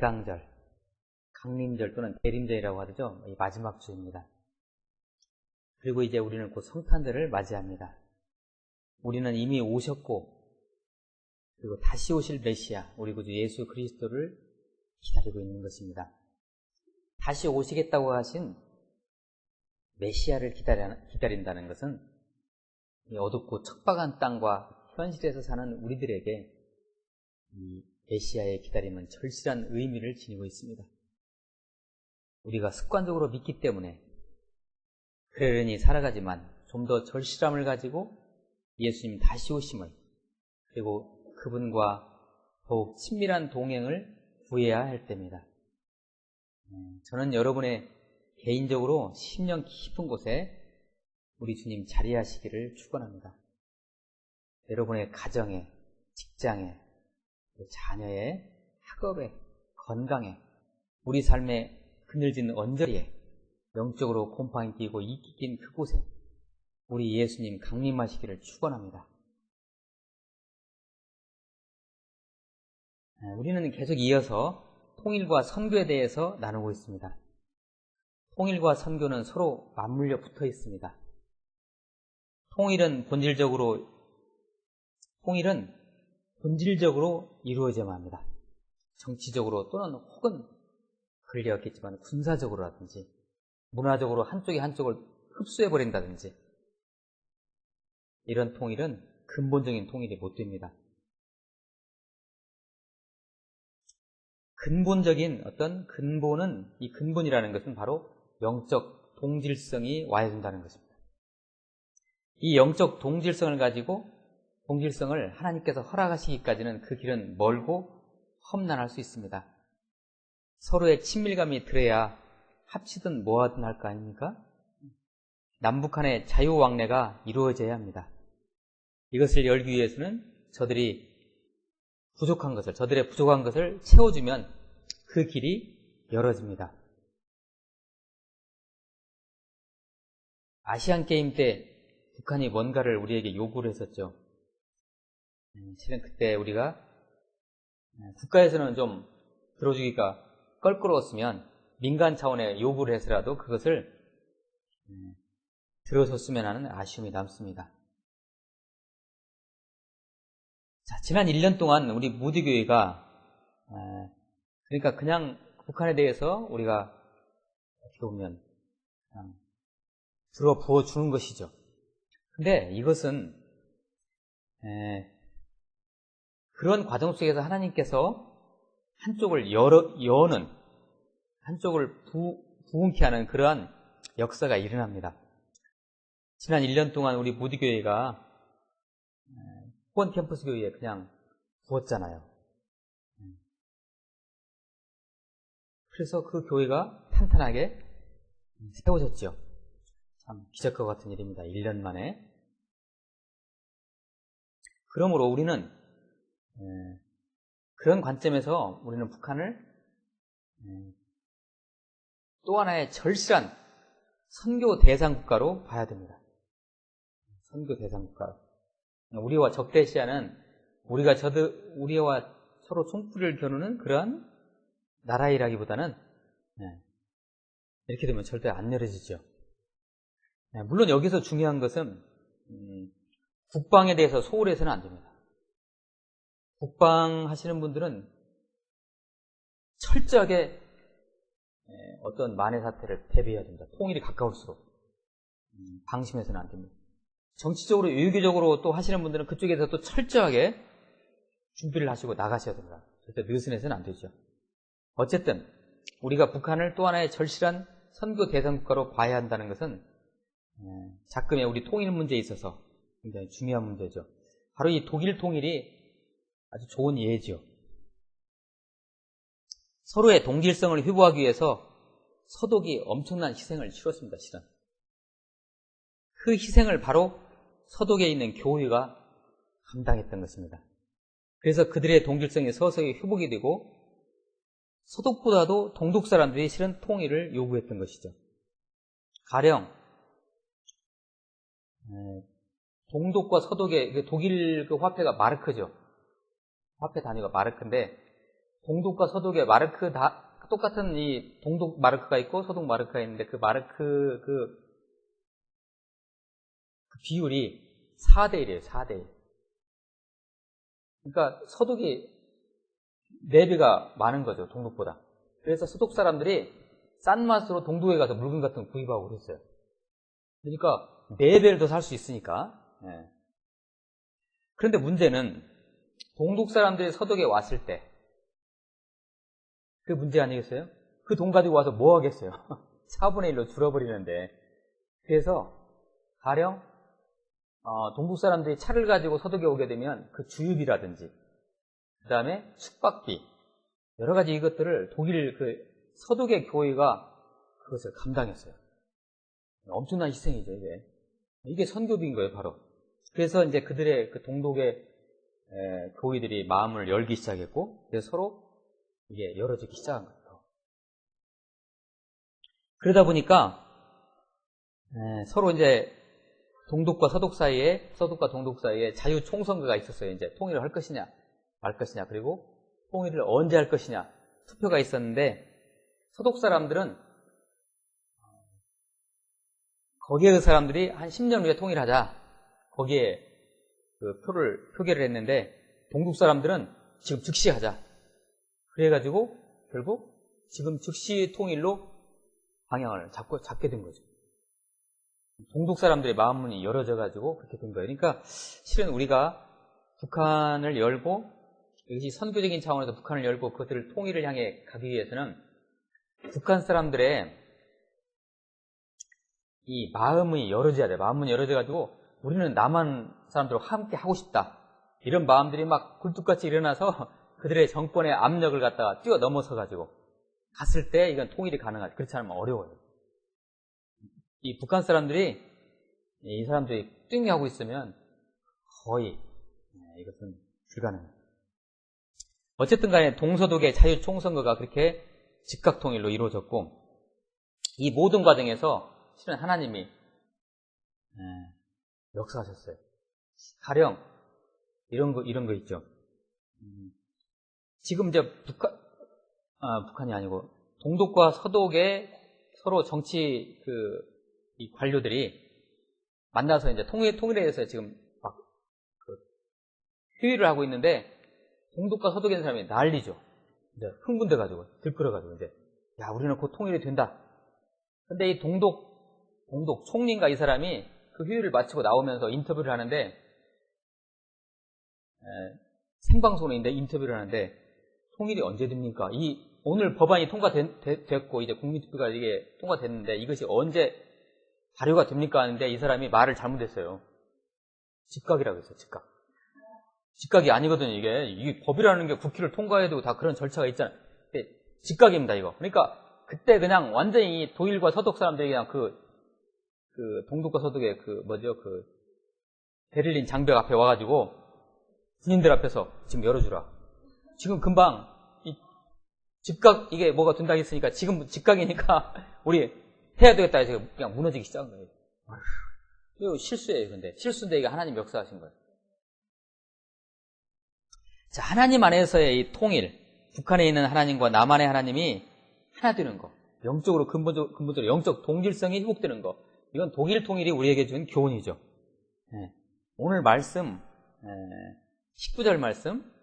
대강절, 강림절 또는 대림절이라고 하죠. 이 마지막 주입니다. 그리고 이제 우리는 곧 성탄절을 맞이합니다. 우리는 이미 오셨고 그리고 다시 오실 메시아, 우리 구주 예수 그리스도를 기다리고 있는 것입니다. 다시 오시겠다고 하신 메시아를 기다린다는 것은 이 어둡고 척박한 땅과 현실에서 사는 우리들에게 이 메시아의 기다림은 절실한 의미를 지니고 있습니다. 우리가 습관적으로 믿기 때문에 그러려니 살아가지만 좀 더 절실함을 가지고 예수님 다시 오심을 그리고 그분과 더욱 친밀한 동행을 구해야 할 때입니다. 저는 여러분의 개인적으로 심령 깊은 곳에 우리 주님 자리하시기를 축원합니다. 여러분의 가정에, 직장에, 자녀의 학업에, 건강에, 우리 삶의 그늘진 언저리에 영적으로 곰팡이 끼고 이끼 낀 그곳에 우리 예수님 강림하시기를 축원합니다. 우리는 계속 이어서 통일과 선교에 대해서 나누고 있습니다. 통일과 선교는 서로 맞물려 붙어 있습니다. 통일은 본질적으로 이루어져야만 합니다. 정치적으로 또는 혹은 그럴 리가 없겠지만 군사적으로라든지 문화적으로 한쪽이 한쪽을 흡수해버린다든지 이런 통일은 근본적인 통일이 못 됩니다. 근본적인 어떤 근본은 이 근본이라는 것은 바로 영적 동질성이 와야 된다는 것입니다. 이 영적 동질성을 가지고 동질성을 하나님께서 허락하시기까지는 그 길은 멀고 험난할 수 있습니다. 서로의 친밀감이 들어야 합치든 뭐하든 할 거 아닙니까? 남북한의 자유왕래가 이루어져야 합니다. 이것을 열기 위해서는 저들의 부족한 것을 채워주면 그 길이 열어집니다. 아시안게임 때 북한이 뭔가를 우리에게 요구를 했었죠. 실은 그때 우리가 국가에서는 좀 들어주기가 껄끄러웠으면 민간 차원의 요구를 해서라도 그것을 들어줬으면 하는 아쉬움이 남습니다. 자, 지난 1년 동안 우리 무디교회가 그러니까 그냥 북한에 대해서 우리가 어떻게 보면 그냥 들어 부어주는 것이죠. 근데 이것은 그런 과정 속에서 하나님께서 한쪽을 여는 한쪽을 부흥케 하는 그러한 역사가 일어납니다. 지난 1년 동안 우리 무디교회가 후원 캠퍼스 교회에 그냥 부었잖아요. 그래서 그 교회가 탄탄하게 세워졌죠. 참 기적과 같은 일입니다. 1년 만에. 그러므로 우리는 그런 관점에서 우리는 북한을 또 하나의 절실한 선교 대상 국가로 봐야 됩니다. 선교 대상 국가. 우리와 적대시하는 우리와 서로 총불을 겨누는 그러한 나라이라기보다는 이렇게 되면 절대 안 내려지죠. 물론 여기서 중요한 것은 국방에 대해서 소홀해서는 안 됩니다. 국방하시는 분들은 철저하게 어떤 만해 사태를 대비해야 됩니다. 통일이 가까울수록 방심해서는 안 됩니다. 정치적으로 외교적으로 또 하시는 분들은 그쪽에서 또 철저하게 준비를 하시고 나가셔야 됩니다. 절대 느슨해서는 안 되죠. 어쨌든 우리가 북한을 또 하나의 절실한 선교 대상 국가로 봐야 한다는 것은 작금의 우리 통일 문제에 있어서 굉장히 중요한 문제죠. 바로 이 독일 통일이 아주 좋은 예죠. 서로의 동질성을 회복하기 위해서 서독이 엄청난 희생을 치렀습니다. 실은 그 희생을 바로 서독에 있는 교회가 감당했던 것입니다. 그래서 그들의 동질성이 서서히 회복이 되고 서독보다도 동독 사람들이 실은 통일을 요구했던 것이죠. 가령 동독과 서독의 독일 그 화폐가 마르크죠. 화폐 단위가 마르크인데 동독과 서독의 마르크 다 똑같은 이 동독 마르크가 있고 서독 마르크가 있는데 그 마르크 그 비율이 4대1이에요. 4대1. 그러니까 서독이 4배가 많은 거죠. 동독보다. 그래서 서독 사람들이 싼 맛으로 동독에 가서 물건 같은 거 구입하고 그랬어요. 그러니까 4배를 더 살 수 있으니까. 예. 그런데 문제는 동독 사람들이 서독에 왔을 때 그게 문제 아니겠어요? 그 돈 가지고 와서 뭐 하겠어요? 4분의 1로 줄어버리는데. 그래서 가령 동북 사람들이 차를 가지고 서독에 오게 되면 그 주유비라든지 그 다음에 숙박비 여러 가지 이것들을 독일 그 서독의 교회가 그것을 감당했어요. 엄청난 희생이죠, 이게. 이게 선교비인 거예요, 바로. 그래서 이제 그들의 그 동독의 교회들이 마음을 열기 시작했고, 그래서 서로 이게 열어지기 시작한 거예요. 그러다 보니까 서로 이제 동독과 서독 사이에, 서독과 동독 사이에 자유 총선거가 있었어요. 이제 통일을 할 것이냐, 말 것이냐, 그리고 통일을 언제 할 것이냐, 투표가 있었는데, 서독 사람들은 거기에 그 사람들이 한 10년 후에 통일하자. 거기에 그 표결을 했는데, 동독 사람들은 지금 즉시 하자. 그래가지고, 결국 지금 즉시 통일로 방향을 잡게 된 거죠. 동독 사람들의 마음문이 열어져가지고 그렇게 된 거예요. 그러니까 실은 우리가 북한을 열고, 이것이 선교적인 차원에서 북한을 열고 그것들을 통일을 향해 가기 위해서는 북한 사람들의 이 마음이 열어져야 돼요. 마음문이 열어져가지고 우리는 남한 사람들과 함께 하고 싶다. 이런 마음들이 막 굴뚝같이 일어나서 그들의 정권의 압력을 갖다가 뛰어넘어서가지고 갔을 때 이건 통일이 가능하죠. 그렇지 않으면 어려워요. 이 북한 사람들이 이 사람들이 띵하고 있으면 거의 이것은 불가능해요. 어쨌든 간에 동서독의 자유 총선거가 그렇게 즉각 통일로 이루어졌고, 이 모든 과정에서 실은 하나님이 역사하셨어요. 가령 이런 거 있죠. 지금 이제 북한이 아니고 동독과 서독의 서로 정치 이 관료들이 만나서 이제 통일에 대해서 지금 막 회의를 하고 있는데, 동독과 서독에 있는 사람이 난리죠. 이제 흥분돼가지고 들끓어가지고 이제 야, 우리는 곧 통일이 된다. 근데 이 동독 총리인가 이 사람이 그 회의를 마치고 나오면서 인터뷰를 하는데, 생방송으로 인터뷰를 하는데, 통일이 언제 됩니까? 오늘 법안이 통과됐고 이제 국민투표가 이게 통과됐는데 이것이 언제 발효가 됩니까? 하는데 이 사람이 말을 잘못했어요. 즉각이라고 했어요. 즉각이 아니거든요. 이게 법이라는 게 국회를 통과해야 되고 다 그런 절차가 있잖아요. 즉각입니다, 이거. 그러니까 그때 그냥 완전히 도일과 서독 사람들이 그냥 그 동독과 서독의 베를린 장벽 앞에 와가지고 군인들 앞에서 지금 열어주라. 지금 금방 즉각 이게 뭐가 된다고 했으니까 지금 즉각이니까 우리 해야 되겠다 해서 그냥 무너지기 시작한 거예요. 이거 실수예요. 근데 실수인데 이게 하나님 역사하신 거예요. 자, 하나님 안에서의 이 통일, 북한에 있는 하나님과 남한의 하나님이 하나 되는 거, 영적으로 근본적으로 영적 동질성이 회복되는 거, 이건 독일 통일이 우리에게 준 교훈이죠. 오늘 말씀 19절 말씀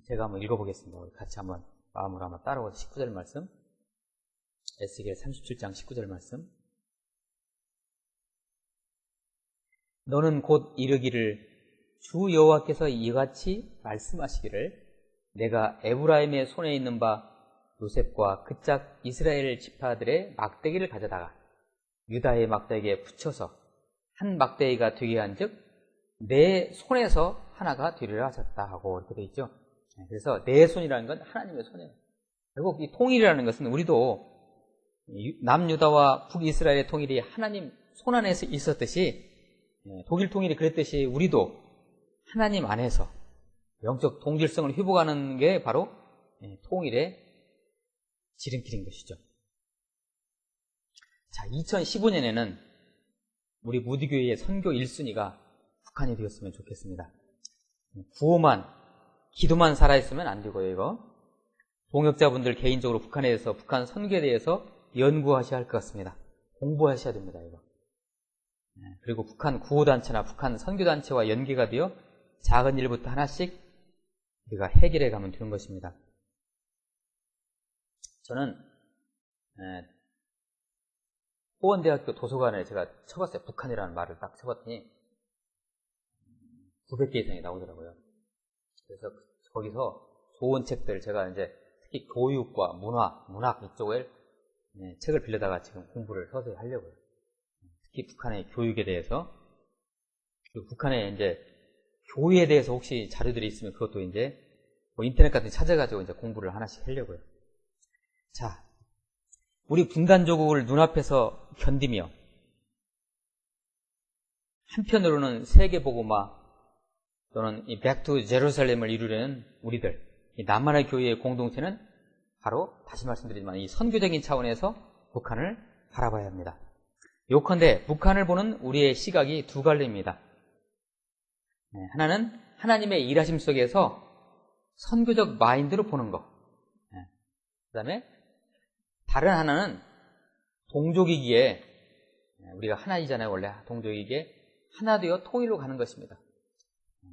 제가 한번 읽어보겠습니다. 우리 같이 한번 마음으로 한번 따라오서 19절 말씀, 에스겔 37장 19절 말씀. 너는 곧 이르기를 주 여호와께서 이같이 말씀하시기를 내가 에브라임의 손에 있는 바 요셉과 그짝 이스라엘 지파들의 막대기를 가져다가 유다의 막대기에 붙여서 한 막대기가 되게 한즉 내 손에서 하나가 되리라 하셨다 하고 이렇게 되어 있죠. 그래서 내 손이라는 건 하나님의 손이에요. 결국 이 통일이라는 것은 우리도 남유다와 북이스라엘의 통일이 하나님 손 안에 있었듯이, 독일 통일이 그랬듯이 우리도 하나님 안에서 영적 동질성을 회복하는 게 바로 통일의 지름길인 것이죠. 자, 2015년에는 우리 무디교회의 선교 1순위가 북한이 되었으면 좋겠습니다. 구호만 기도만 살아있으면 안 되고요, 이거. 동역자분들 개인적으로 북한에 대해서, 북한 선교에 대해서 연구하셔야 할 것 같습니다. 공부하셔야 됩니다, 이거. 그리고 북한 구호단체나 북한 선교단체와 연계가 되어 작은 일부터 하나씩 우리가 해결해 가면 되는 것입니다. 저는 호원대학교 도서관에 제가 쳐봤어요. 북한이라는 말을 딱 쳐봤더니 900개 이상이 나오더라고요. 그래서 거기서 좋은 책들, 제가 이제 특히 교육과 문학 이쪽을 책을 빌려다가 지금 공부를 서서히 하려고요. 특히 북한의 교육에 대해서, 그리고 북한의 이제 교회에 대해서 혹시 자료들이 있으면 그것도 이제 뭐 인터넷 같은 데 찾아가지고 이제 공부를 하나씩 하려고요. 자, 우리 분단조국을 눈앞에서 견디며 한편으로는 세계복음화 또는 이 백투 제루살렘을 이루려는 우리들, 이 남한의 교회의 공동체는 바로 다시 말씀드리지만 이 선교적인 차원에서 북한을 바라봐야 합니다. 요컨대 북한을 보는 우리의 시각이 두 갈래입니다. 하나는 하나님의 일하심 속에서 선교적 마인드로 보는 것. 그 다음에 다른 하나는 동족이기에, 우리가 하나이잖아요. 원래 동족이기에 하나 되어 통일로 가는 것입니다.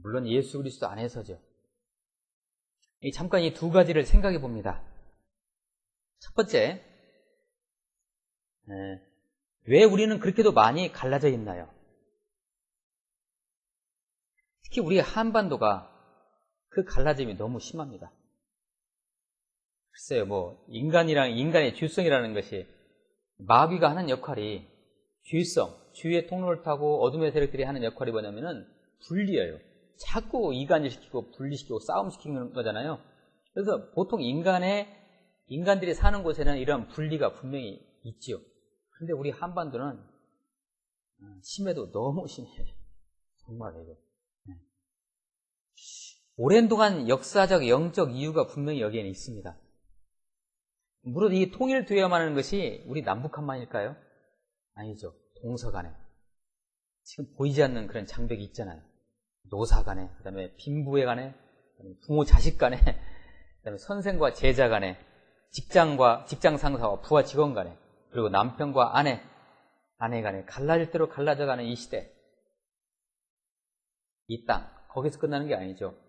물론 예수 그리스도 안에서죠. 잠깐 이 두 가지를 생각해 봅니다. 첫 번째, 왜 우리는 그렇게도 많이 갈라져 있나요? 특히 우리 한반도가 그 갈라짐이 너무 심합니다. 글쎄요, 뭐 인간의 주성이라는 것이, 마귀가 하는 역할이 주의 통로를 타고 어둠의 세력들이 하는 역할이 뭐냐면은 분리예요. 자꾸 이간일시키고 분리시키고 싸움시키는 거잖아요. 그래서 보통 인간들이 사는 곳에는 이런 분리가 분명히 있지요. 그런데 우리 한반도는 심해도 너무 심해요. 정말 이거. 오랜 동안 역사적, 영적 이유가 분명히 여기에는 있습니다. 물론 이 통일되어야만 하는 것이 우리 남북한만일까요? 아니죠. 동서간에 지금 보이지 않는 그런 장벽이 있잖아요. 노사 간에, 그 다음에 빈부에 간에, 부모 자식 간에, 그 다음에 선생과 제자 간에, 직장 상사와 부하 직원 간에, 그리고 남편과 아내 간에 갈라질 대로 갈라져가는 이 시대, 이 땅, 거기서 끝나는 게 아니죠.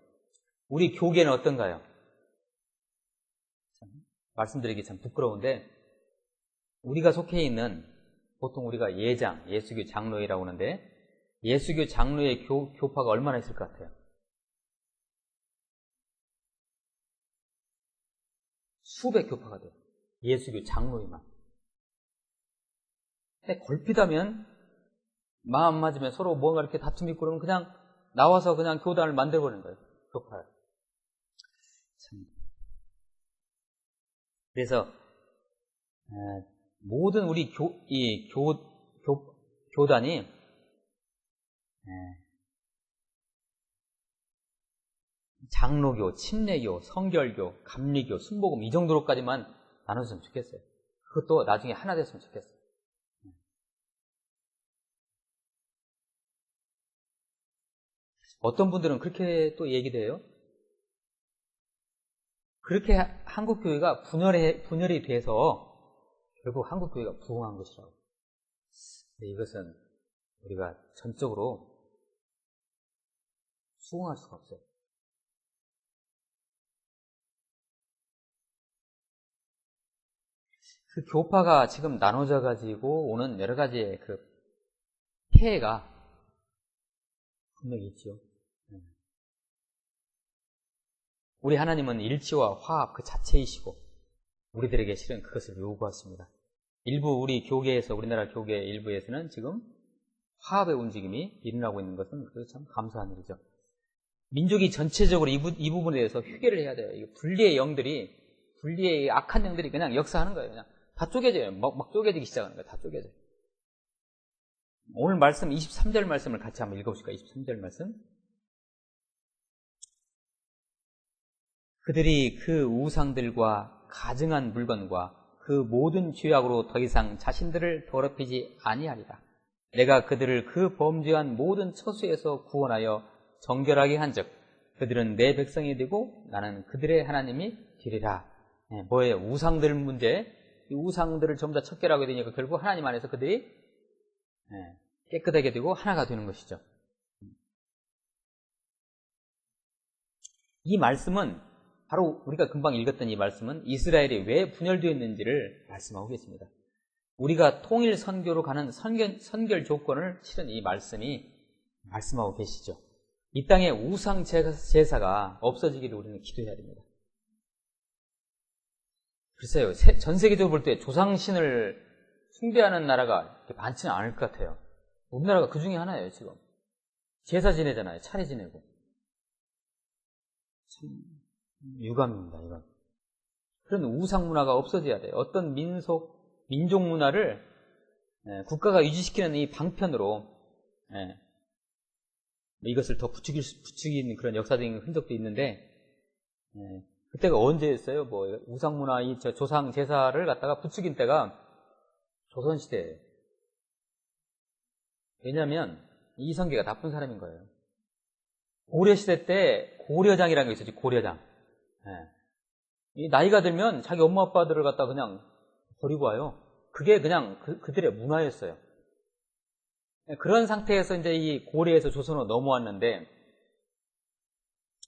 우리 교계는 어떤가요? 말씀드리기 참 부끄러운데, 우리가 속해 있는, 보통 우리가 예수교 장로회라고 하는데, 예수교 장로의 교파가 얼마나 있을 것 같아요? 수백 교파가 돼요. 예수교 장로회만. 근데 걸핏하면, 마음 맞으면 서로 뭔가 이렇게 다툼이 있고 그러면 그냥 나와서 그냥 교단을 만들어버리는 거예요. 교파를. 참. 그래서 모든 우리 교단이 장로교, 침례교, 성결교, 감리교, 순복음 이 정도로까지만 나눠줬으면 좋겠어요. 그것도 나중에 하나 됐으면 좋겠어요. 어떤 분들은 그렇게 또 얘기도 해요. 그렇게 한국교회가 분열이 돼서 결국 한국교회가 부흥한 것이라고. 근데 이것은 우리가 전적으로 수긍할 수가 없어요. 그 교파가 지금 나눠져 가지고 오는 여러 가지의 그 폐해가 분명히 있죠. 우리 하나님은 일치와 화합 그 자체이시고 우리들에게 실은 그것을 요구하십니다. 일부 우리 교계에서, 우리나라 교계 일부에서는 지금 화합의 움직임이 일어나고 있는 것은 참 감사한 일이죠. 민족이 전체적으로 이 부분에 대해서 휴게를 해야 돼요. 이 분리의 악한 영들이 그냥 역사하는 거예요. 그냥 다 쪼개져요. 막 쪼개지기 시작하는 거예요. 다 쪼개져요. 오늘 말씀 23절 말씀을 같이 한번 읽어보실까요? 23절 말씀. 그들이 그 우상들과 가증한 물건과 그 모든 죄악으로 더 이상 자신들을 더럽히지 아니하리라. 내가 그들을 그 범죄한 모든 처수에서 구원하여 정결하게 한즉 그들은 내 백성이 되고 나는 그들의 하나님이 되리라. 뭐예요? 우상들 문제. 이 우상들을 전부 다 척결하게 되니까 결국 하나님 안에서 그들이 깨끗하게 되고 하나가 되는 것이죠. 이 말씀은 바로 우리가 금방 읽었던 이 말씀은 이스라엘이 왜 분열되어 있는지를 말씀하고 계십니다. 우리가 통일 선교로 가는 선결 조건을 실은 이 말씀이 말씀하고 계시죠. 이 땅에 우상 제사가 없어지기를 우리는 기도해야 됩니다. 글쎄요, 전 세계적으로 볼 때 조상신을 숭배하는 나라가 많지는 않을 것 같아요. 우리나라가 그 중에 하나예요, 지금. 제사 지내잖아요, 차례 지내고. 참 유감입니다, 이건. 그런 우상 문화가 없어져야 돼요. 어떤 민족 문화를 국가가 유지시키는 이 방편으로 이것을 더 부추기는 그런 역사적인 흔적도 있는데, 그때가 언제였어요? 뭐 우상 문화, 이 조상 제사를 갖다가 부추긴 때가 조선 시대예요. 왜냐하면 이성계가 나쁜 사람인 거예요. 고려 시대 때 고려장이라는 게 있었지, 고려장. 이 나이가 들면 자기 엄마 아빠들을 갖다 그냥 버리고 와요. 그게 그냥 그들의 문화였어요. 그런 상태에서 이제 이 고려에서 조선으로 넘어왔는데,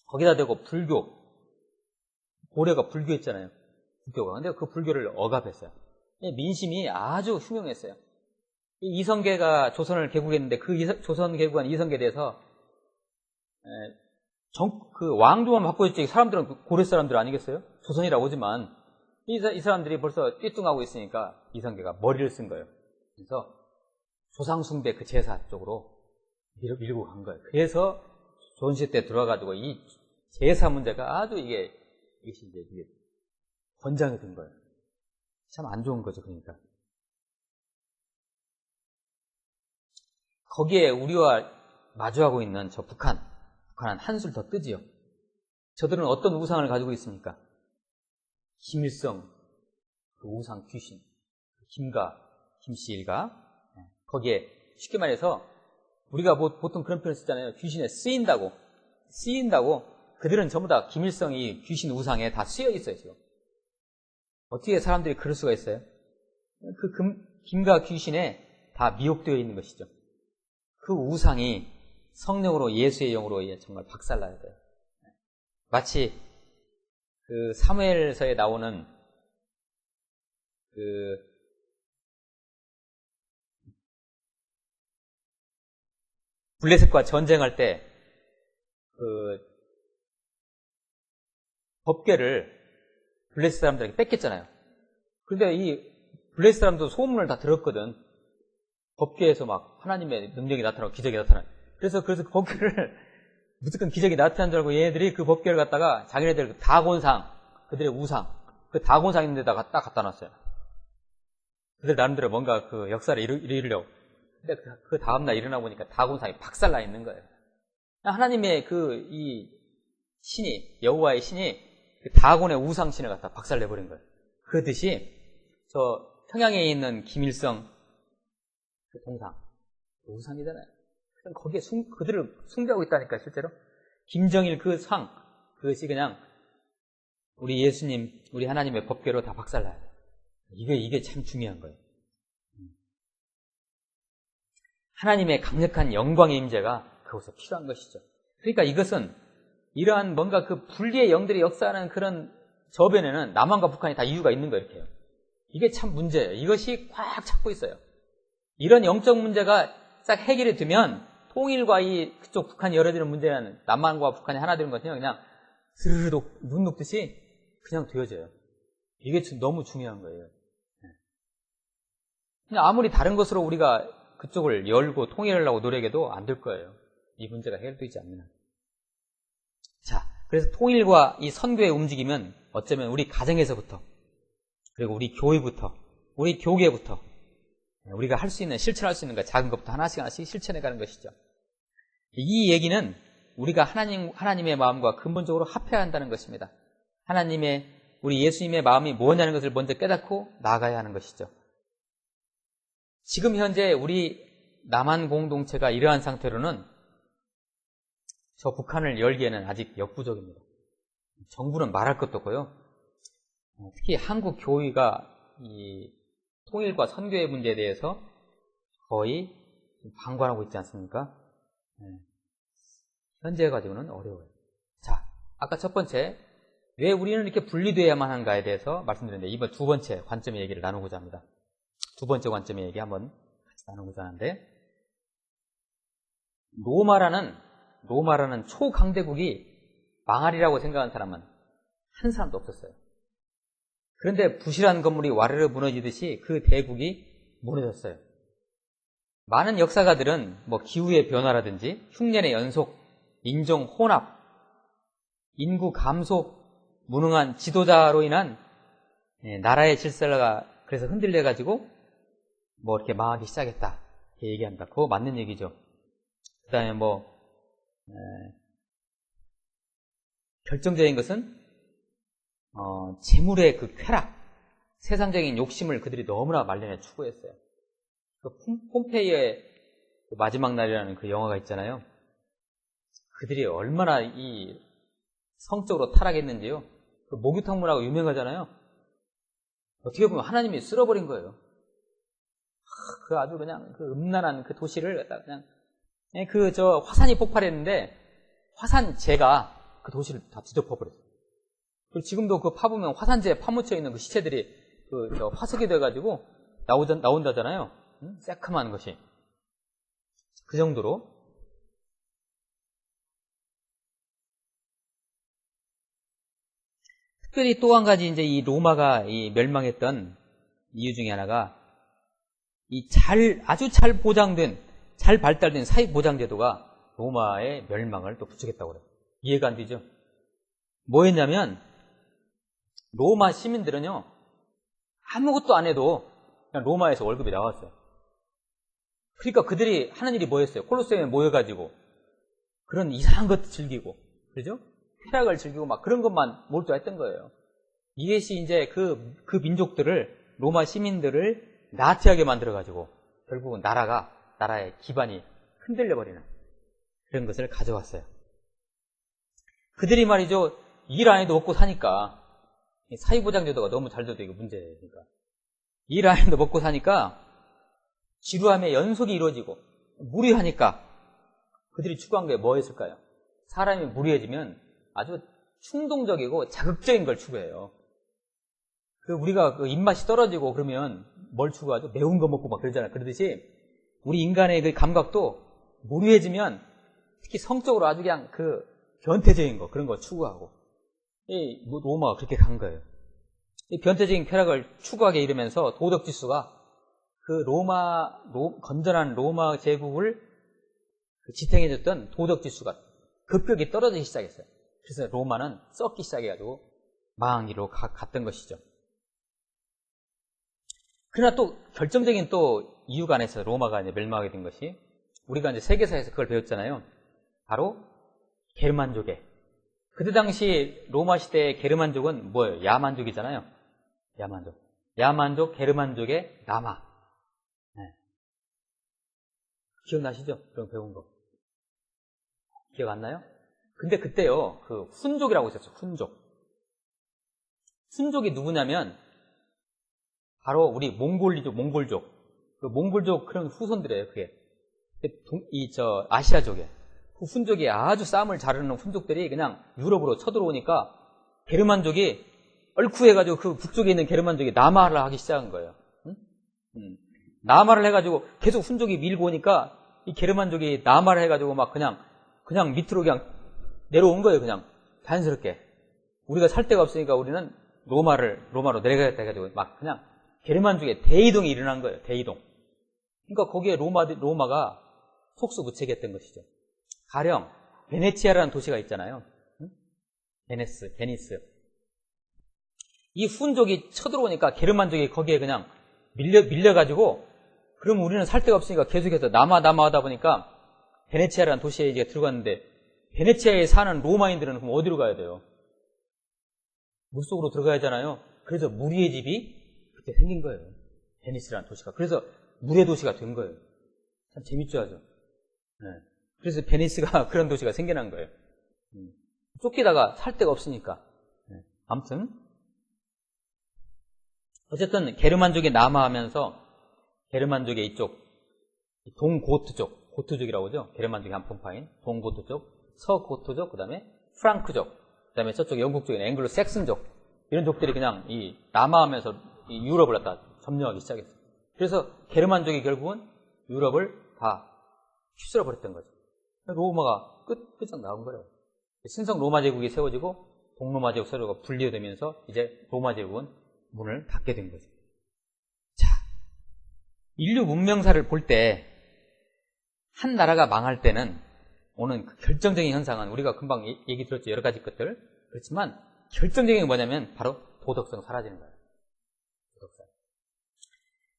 거기다 대고 고려가 불교했잖아요. 불교가. 근데 그 불교를 억압했어요. 민심이 아주 흉흉했어요. 이성계가 조선을 개국했는데 그 조선 개국한 이성계에 대해서 그 왕조만 바꿔줬지 사람들은 고려 사람들 아니겠어요? 조선이라고 오지만 이 사람들이 벌써 띠뚱하고 있으니까 이성계가 머리를 쓴 거예요. 그래서 조상숭배 그 제사 쪽으로 밀고 간 거예요. 그래서 조선시대 때 들어와가지고 이 제사 문제가 아주 이것이 이제 권장이 된 거예요. 참 안 좋은 거죠, 그러니까. 거기에 우리와 마주하고 있는 저 북한은 한술 더 뜨지요. 저들은 어떤 우상을 가지고 있습니까? 김일성, 그 우상 귀신, 김씨일가, 거기에 쉽게 말해서 우리가 보통 그런 표현을 쓰잖아요. 귀신에 쓰인다고. 그들은 전부 다 김일성이 귀신 우상에 다 쓰여 있어요, 지금. 어떻게 사람들이 그럴 수가 있어요? 김과 귀신에 다 미혹되어 있는 것이죠. 그 우상이 성령으로 예수의 영으로 정말 박살나야 돼요. 마치 그 사무엘서에 나오는 그 블레셋과 전쟁할 때 그 법궤를 블레셋 사람들에게 뺏겼잖아요. 그런데 이 블레셋 사람도 소문을 다 들었거든. 법궤에서 막 하나님의 능력이 나타나고 기적이 나타나요. 그래서 그 법궤를 무조건 기적이 나타난 줄 알고 얘네들이 그 법궤를 갖다가 자기네들 다곤상, 그들의 우상, 그 다곤상 있는 데다가 딱 갖다 놨어요. 그들 나름대로 뭔가 그 역사를 이루려고. 근데 그 다음날 일어나 보니까 다곤상이 박살나 있는 거예요. 하나님의 이 신이, 여호와의 신이 그 다곤의 우상신을 갖다 박살내버린 거예요. 그렇듯이 저 평양에 있는 김일성 그 동상, 그 우상이잖아요. 거기에 그들을 숭배하고 있다니까, 실제로. 김정일 그 상, 그것이 그냥 우리 예수님, 우리 하나님의 법궤로 다 박살나요. 이게 참 중요한 거예요. 하나님의 강력한 영광의 임재가 그곳에 필요한 것이죠. 그러니까 이것은 이러한 뭔가 그 분리의 영들이 역사하는 그런 저변에는 남한과 북한이 다 이유가 있는 거예요, 이렇게요. 이게 참 문제예요. 이것이 꽉 잡고 있어요. 이런 영적 문제가 싹 해결이 되면 통일과 그쪽 북한이 열어지는 문제는 남한과 북한이 하나 되는 것은 그냥 스르르 눈 녹듯이 그냥 되어져요. 이게 너무 중요한 거예요. 그냥 아무리 다른 것으로 우리가 그쪽을 열고 통일하려고 노력해도 안 될 거예요. 이 문제가 해결되지 않는. 자, 그래서 통일과 이 선교의 움직임은 어쩌면 우리 가정에서부터, 그리고 우리 교회부터, 우리 교계부터 우리가 할 수 있는, 실천할 수 있는 것, 작은 것부터 하나씩 실천해가는 것이죠. 이 얘기는 우리가 하나님의 마음과 근본적으로 합해야 한다는 것입니다. 우리 예수님의 마음이 뭐냐는 것을 먼저 깨닫고 나아가야 하는 것이죠. 지금 현재 우리 남한 공동체가 이러한 상태로는 저 북한을 열기에는 아직 역부족입니다. 정부는 말할 것도 없고요. 특히 한국 교회가 이 통일과 선교의 문제에 대해서 거의 방관하고 있지 않습니까? 현재 가지고는 어려워요. 자, 아까 첫 번째, 왜 우리는 이렇게 분리되어야만 하는가에 대해서 말씀드렸는데, 이번 두 번째 관점의 얘기를 나누고자 합니다. 두 번째 관점의 얘기 한번 같이 나누고자 하는데, 로마라는 초강대국이 망하리라고 생각한 사람은 한 사람도 없었어요. 그런데 부실한 건물이 와르르 무너지듯이 그 대국이 무너졌어요. 많은 역사가들은 기후의 변화라든지 흉년의 연속, 인종 혼합, 인구 감소, 무능한 지도자로 인한 나라의 질서가 그래서 흔들려가지고 이렇게 망하기 시작했다 이렇게 얘기합니다. 그거 맞는 얘기죠. 그 다음에 결정적인 것은 재물의 그 쾌락, 세상적인 욕심을 그들이 너무나 말년에 추구했어요. 폼페이의 마지막 날이라는 그 영화가 있잖아요. 그들이 얼마나 이 성적으로 타락했는지요. 그 목욕탕물하고 유명하잖아요. 어떻게 보면 하나님이 쓸어버린 거예요. 그 아주 그냥 그 음란한 그 도시를 갖다 그냥 화산이 폭발했는데 화산재가 그 도시를 다 뒤덮어버렸어요. 그리고 지금도 그 파보면 화산재에 파묻혀 있는 그 시체들이 화석이 돼가지고 나온다잖아요. 새카만 것이. 그 정도로. 특별히 또 한 가지 이제 이 로마가 멸망했던 이유 중에 하나가 아주 잘 보장된, 잘 발달된 사회 보장 제도가 로마의 멸망을 또 부추겼다고 그래요. 이해가 안 되죠? 뭐였냐면 로마 시민들은요 아무것도 안 해도 그냥 로마에서 월급이 나왔어요. 그러니까 그들이 하는 일이 뭐였어요? 콜로세움에 모여가지고 그런 이상한 것도 즐기고, 그죠? 쾌락을 즐기고 막 그런 것만 몰두했던 거예요. 이것이 이제 그 민족들을, 로마 시민들을 나태하게 만들어가지고 결국은 나라의 기반이 흔들려버리는 그런 것을 가져왔어요. 그들이 말이죠, 일 안 해도 먹고 사니까, 사회보장제도가 너무 잘 돼도 이거 문제니까. 일 안 해도 먹고 사니까 지루함의 연속이 이루어지고 무리하니까 그들이 추구한 게 뭐였을까요? 사람이 무리해지면 아주 충동적이고 자극적인 걸 추구해요. 우리가 입맛이 떨어지고 그러면 뭘 추구하죠? 매운 거 먹고 막 그러잖아요. 그러듯이 우리 인간의 그 감각도 무리해지면 특히 성적으로 아주 그냥 변태적인 거, 그런 거 추구하고. 로마가 그렇게 간 거예요. 이 변태적인 쾌락을 추구하게 이르면서 도덕 지수가 건전한 로마 제국을 지탱해줬던 도덕 지수가 급격히 떨어지기 시작했어요. 그래서 로마는 썩기 시작해가지고 망하기로 갔던 것이죠. 그러나 또 결정적인 또 이유가 안에서 로마가 이제 멸망하게 된 것이, 우리가 이제 세계사에서 그걸 배웠잖아요. 바로 게르만족의. 그때 당시 로마 시대의 게르만족은 뭐예요? 야만족이잖아요. 야만족, 게르만족의 남아. 네. 기억나시죠? 그럼 배운 거. 기억 안 나요? 근데 그때요, 훈족이라고 있었어요. 훈족이 누구냐면 바로 우리 몽골족. 몽골족 그런 후손들이에요. 그게 아시아족에 훈족이 아주 싸움을 잘하는 훈족들이 그냥 유럽으로 쳐들어오니까 게르만족이 얼쿠해가지고 그 북쪽에 있는 게르만족이 남하를 하기 시작한 거예요. 남하를 해가지고 계속 훈족이 밀고 오니까 이 게르만족이 남하를 해가지고 막 그냥 밑으로 그냥 내려온 거예요. 그냥 자연스럽게. 우리가 살 데가 없으니까 우리는 로마로 내려가겠다 해가지고 막 그냥 게르만족의 대이동이 일어난 거예요. 대이동. 그러니까 거기에 로마가 속수무책했던 것이죠. 가령 베네치아라는 도시가 있잖아요. 베니스. 이 훈족이 쳐들어오니까 게르만족이 거기에 그냥 밀려가지고, 그럼 우리는 살 데가 없으니까 계속해서 남하다 보니까 베네치아라는 도시에 이제 들어갔는데, 베네치아에 사는 로마인들은 그럼 어디로 가야 돼요? 물속으로 들어가야 하잖아요. 그래서 무리의 집이 그때 생긴 거예요. 베니스라는 도시가. 그래서 물의 도시가 된 거예요. 참 재밌죠, 아주. 네. 그래서 베니스가 그런 도시가 생겨난 거예요. 쫓기다가 살 데가 없으니까. 아무튼 어쨌든 게르만족이 남하하면서 게르만족의 이쪽 동고트족, 고트족이라고 하죠. 게르만족의 한 분파인 동고트족, 서고트족, 그 다음에 프랑크족, 그 다음에 저쪽 영국 쪽인 앵글로 섹슨족, 이런 족들이 그냥 이 남하하면서 이 유럽을 갖다 점령하기 시작했어요. 그래서 게르만족이 결국은 유럽을 다 휩쓸어 버렸던 거죠. 로마가 끝장 나온 거예요. 신성 로마 제국이 세워지고 동로마 제국 서로가 분리되면서 이제 로마 제국은 문을 닫게 된 거죠. 자, 인류 문명사를 볼 때 한 나라가 망할 때는 오는 그 결정적인 현상은 우리가 금방 얘기 들었죠. 여러 가지 것들. 그렇지만 결정적인 게 뭐냐면 바로 도덕성 사라지는 거예요. 도덕성.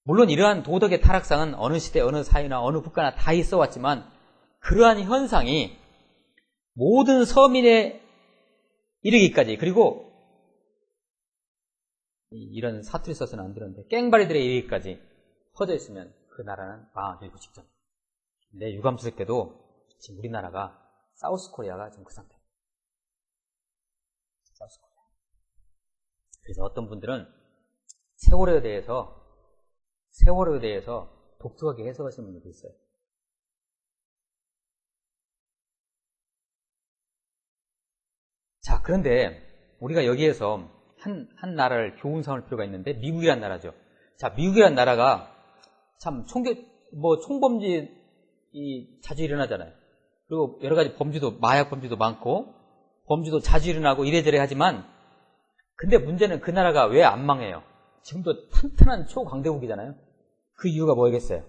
물론 이러한 도덕의 타락상은 어느 시대, 어느 사회나 어느 국가나 다 있어 왔지만 그러한 현상이 모든 서민에 이르기까지, 그리고 이런 사투리 써서는 안 되는데 깽바리들에 이르기까지 퍼져 있으면 그 나라는 망하기 직전. 근데 유감스럽게도 지금 우리나라가 사우스코리아가 지금 그 상태입니다. 사우스코리아. 그래서 어떤 분들은 세월호에 대해서 독특하게 해석하시는 분들도 있어요. 자, 그런데 우리가 여기에서 한 나라를 교훈 삼을 필요가 있는데, 미국이란 나라죠. 자, 미국이란 나라가 참 총범죄 자주 일어나잖아요. 그리고 여러 가지 범죄도, 마약 범죄도 많고 범죄도 자주 일어나고 이래저래 하지만, 근데 문제는 그 나라가 왜 안 망해요? 지금도 탄탄한 초강대국이잖아요. 그 이유가 뭐겠어요?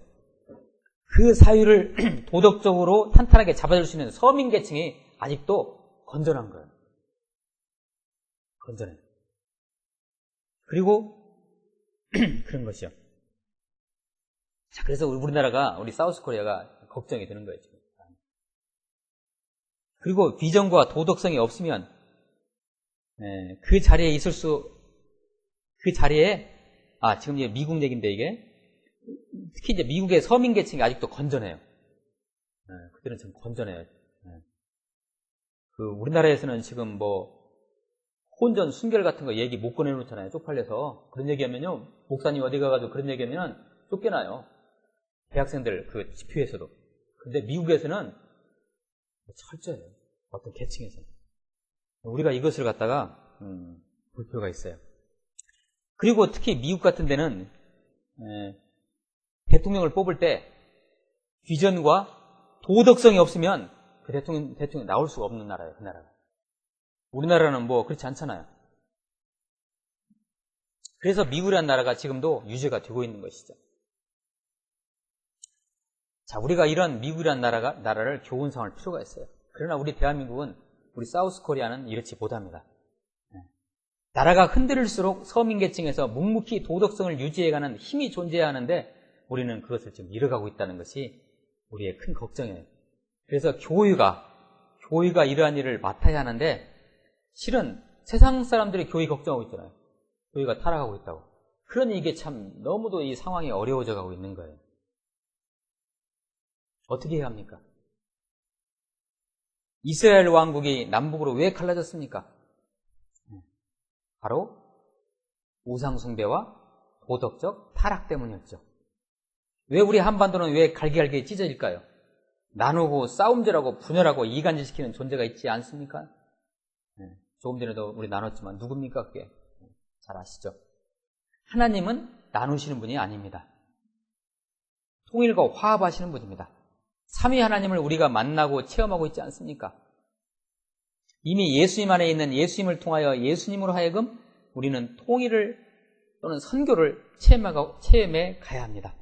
그 사유를 도덕적으로 탄탄하게 잡아줄 수 있는 서민 계층이 아직도 건전한 거예요. 건전해요. 그리고 그런 것이요. 자, 그래서 우리나라가, 우리 사우스코리아가 걱정이 되는 거예요, 지금. 그리고 비전과 도덕성이 없으면 그 자리에 지금 이제 미국 얘기인데, 이게 특히 이제 미국의 서민 계층이 아직도 건전해요. 그들은 좀 건전해요. 우리나라에서는 지금 혼전, 순결 같은 거 얘기 못 꺼내놓잖아요. 쪽팔려서. 그런 얘기하면요, 목사님 어디 가가지고 그런 얘기하면 쫓겨나요. 대학생들 그 집회에서도. 근데 미국에서는 철저해요. 어떤 계층에서는. 우리가 이것을 갖다가 볼 필요가 있어요. 그리고 특히 미국 같은 데는 대통령을 뽑을 때 비전과 도덕성이 없으면 그 대통령이 나올 수가 없는 나라예요. 그 나라가. 우리나라는 그렇지 않잖아요. 그래서 미국이라는 나라가 지금도 유지가 되고 있는 것이죠. 자, 우리가 이런 미국이라는 나라를 교훈 삼을 필요가 있어요. 그러나 우리 대한민국은, 우리 사우스코리아는 이렇지 못합니다. 나라가 흔들릴수록 서민계층에서 묵묵히 도덕성을 유지해가는 힘이 존재해야 하는데 우리는 그것을 지금 잃어가고 있다는 것이 우리의 큰 걱정이에요. 그래서 교회가 이러한 일을 맡아야 하는데, 실은 세상 사람들이 교회 걱정하고 있잖아요. 교회가 타락하고 있다고. 그러니 이게 참 너무도 이 상황이 어려워져 가고 있는 거예요. 어떻게 해야 합니까? 이스라엘 왕국이 남북으로 왜 갈라졌습니까? 바로 우상숭배와 도덕적 타락 때문이었죠. 왜 우리 한반도는 왜 갈기갈기 찢어질까요? 나누고 싸움질하고 분열하고 이간질시키는 존재가 있지 않습니까? 조금 전에도 우리 나눴지만 누굽니까 그게? 잘 아시죠? 하나님은 나누시는 분이 아닙니다. 통일과 화합하시는 분입니다. 삼위 하나님을 우리가 만나고 체험하고 있지 않습니까? 이미 예수님 안에 있는 예수님을 통하여 예수님으로 하여금 우리는 통일을 또는 선교를 체험해 가야 합니다.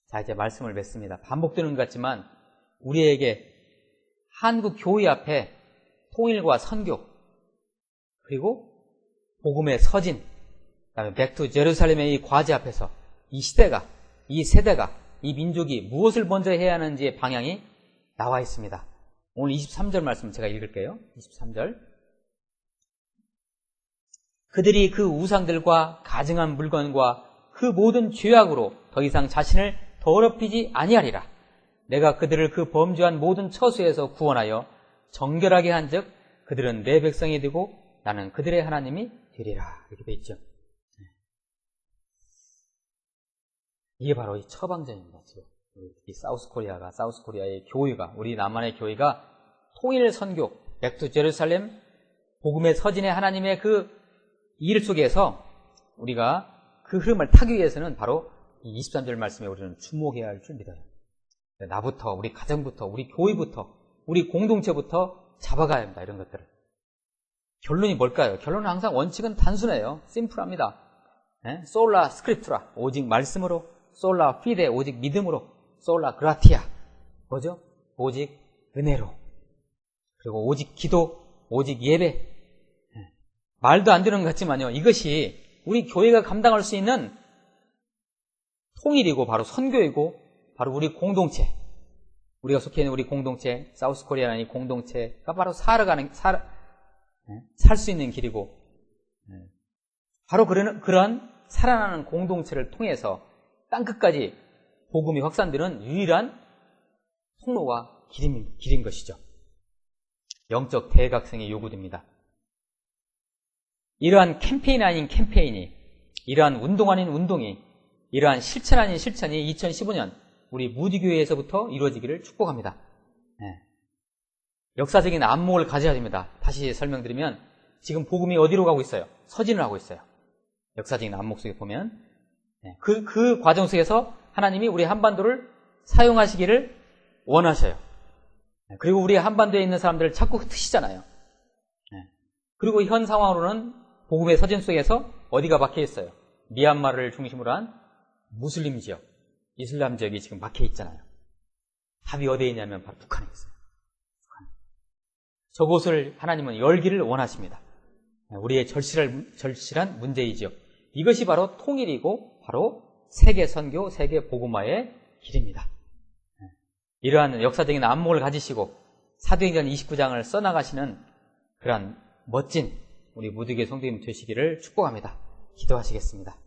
자, 이제 말씀을 맺습니다. 반복되는 것 같지만 우리에게 한국 교회 앞에 통일과 선교, 그리고 복음의 서진, 그다음에 백투 제루살렘의 이 과제 앞에서 이 시대가, 이 세대가, 이 민족이 무엇을 먼저 해야 하는지의 방향이 나와 있습니다. 오늘 23절 말씀 제가 읽을게요. 23절. 그들이 그 우상들과 가증한 물건과 그 모든 죄악으로 더 이상 자신을 더럽히지 아니하리라. 내가 그들을 그 범죄한 모든 처수에서 구원하여 정결하게 한즉 그들은 내 백성이 되고 나는 그들의 하나님이 되리라. 이렇게 돼 있죠. 이게 바로 이 처방전입니다. 지금 이 사우스코리아의 교회가, 우리 남한의 교회가 통일 선교, 백투 제루살렘, 복음의 서진의 하나님의 그 일 속에서 우리가 그 흐름을 타기 위해서는 바로 이 23절 말씀에 우리는 주목해야 할 줄 믿어요. 나부터, 우리 가정부터, 우리 교회부터, 우리 공동체부터 잡아가야 합니다. 이런 것들을. 결론이 뭘까요? 결론은 항상 원칙은 단순해요. 심플합니다. 솔라 스크립투라, 오직 말씀으로, 솔라 피데, 오직 믿음으로, 솔라 그라티아, 뭐죠? 오직 은혜로, 그리고 오직 기도, 오직 예배. 말도 안 되는 것 같지만요, 이것이 우리 교회가 감당할 수 있는 통일이고 바로 선교이고 바로 우리 공동체, 우리가 속해 있는 우리 공동체, 사우스코리아라는 이 공동체가 바로 살 수 있는 길이고, 바로 그런 살아나는 공동체를 통해서 땅끝까지 복음이 확산되는 유일한 통로와 길인 것이죠. 영적 대각성이 요구됩니다. 이러한 캠페인 아닌 캠페인이, 이러한 운동 아닌 운동이, 이러한 실천 아닌 실천이 2015년 우리 무디교회에서부터 이루어지기를 축복합니다. 역사적인 안목을 가져야 됩니다. 다시 설명드리면 지금 복음이 어디로 가고 있어요? 서진을 하고 있어요. 역사적인 안목 속에 보면 그 과정 속에서 하나님이 우리 한반도를 사용하시기를 원하셔요. 그리고 우리 한반도에 있는 사람들을 자꾸 흩으시잖아요. 그리고 현 상황으로는 복음의 서진 속에서 어디가 박혀 있어요? 미얀마를 중심으로 한 무슬림 지역, 이슬람 지역이 지금 박혀 있잖아요. 답이 어디에 있냐면 바로 북한에 있어요. 저곳을 하나님은 열기를 원하십니다. 우리의 절실한 문제이지요. 이것이 바로 통일이고 바로 세계 선교, 세계 복음화의 길입니다. 이러한 역사적인 안목을 가지시고 사도행전 29장을 써나가시는 그러한 멋진 우리 무디교회 성도님 되시기를 축복합니다. 기도하시겠습니다.